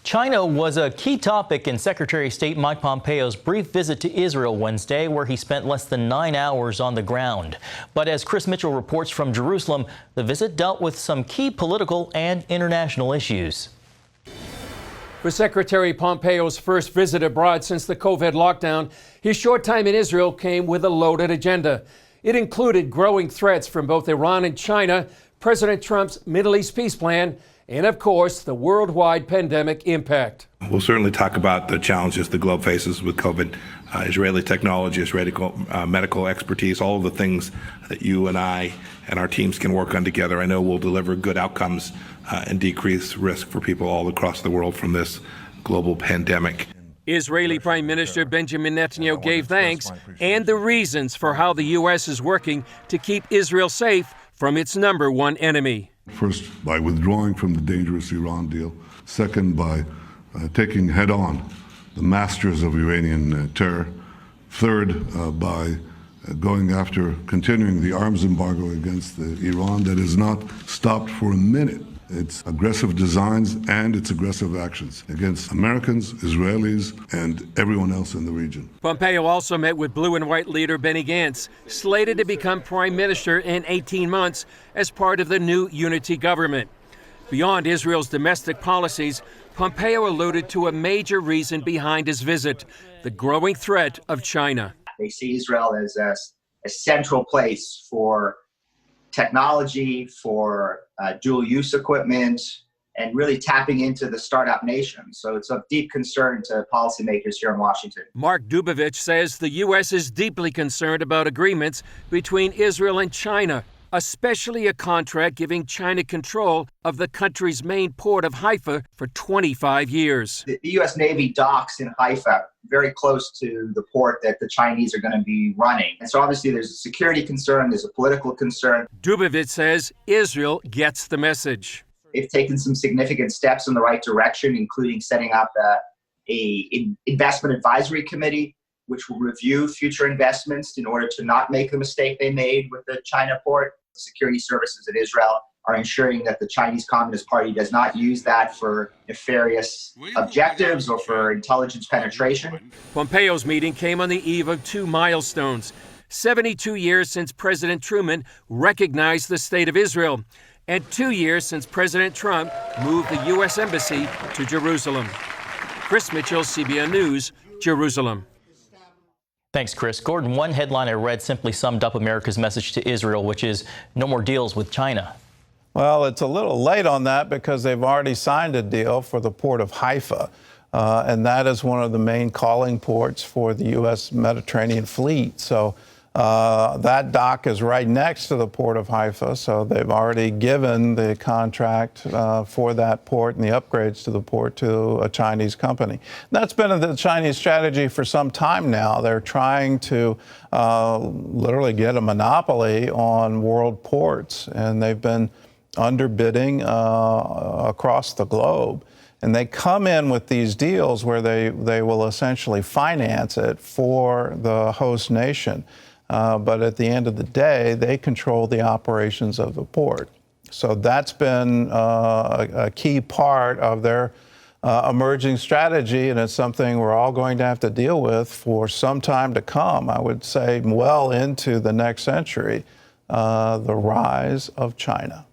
China was a key topic in Secretary of State Mike Pompeo's brief visit to Israel Wednesday, where he spent less than 9 hours on the ground. But as Chris Mitchell reports from Jerusalem, the visit dealt with some key political and international issues. For Secretary Pompeo's first visit abroad since the COVID lockdown, his short time in Israel came with a loaded agenda. It included growing threats from both Iran and China, President Trump's Middle East peace plan, and, of course, the worldwide pandemic impact. We'll certainly talk about the challenges the globe faces with COVID, Israeli technology, Israeli medical expertise, all of the things that you and I and our teams can work on together. I know we'll deliver good outcomes and decrease risk for people all across the world from this global pandemic. Israeli Prime Minister Benjamin Netanyahu gave thanks and the reasons for how the U.S. is working to keep Israel safe from its number one enemy. First, by withdrawing from the dangerous Iran deal. Second, by taking head-on the masters of Iranian terror. Third, by going after continuing the arms embargo against Iran that has not stopped for a minute. Its aggressive designs and its aggressive actions against Americans, Israelis, and everyone else in the region. Pompeo also met with blue and white leader Benny Gantz, slated to become prime minister in 18 months as part of the new unity government. Beyond Israel's domestic policies, Pompeo alluded to a major reason behind his visit, the growing threat of China. They see Israel as a central place for technology, for dual-use equipment, and really tapping into the startup nation. So it's of deep concern to policymakers here in Washington. Mark DUBOWITZ says the U.S. is deeply concerned about agreements between Israel and China, especially a contract giving China control of the country's main port of Haifa for 25 years. The U.S. Navy docks in Haifa, very close to the port that the Chinese are going to be running. And so obviously there's a security concern, there's a political concern. DUBOWITZ says Israel gets the message. They've taken some significant steps in the right direction, including setting up an investment advisory committee, which will review future investments in order to not make the mistake they made with the China port. Security services in Israel are ensuring that the Chinese Communist Party does not use that for nefarious objectives or for intelligence penetration. Pompeo's meeting came on the eve of two milestones: 72 years since President Truman recognized the State of Israel, and 2 years since President Trump moved the U.S. Embassy to Jerusalem. Chris Mitchell, CBN News, Jerusalem. Thanks, Chris. Gordon, one headline I read simply summed up America's message to Israel, which is no more deals with China. Well, it's a little late on that because they've already signed a deal for the port of Haifa, and that is one of the main calling ports for the U.S. Mediterranean fleet. So that dock is right next to the port of Haifa, so they've already given the contract for that port and the upgrades to the port to a Chinese company. That's been the Chinese strategy for some time now. They're trying to literally get a monopoly on world ports, and they've been underbidding across the globe. And they come in with these deals where they will essentially finance it for the host nation. But at the end of the day, they control the operations of the port. So that's been a key part of their emerging strategy, and it's something we're all going to have to deal with for some time to come. I would say well into the next century, the rise of China.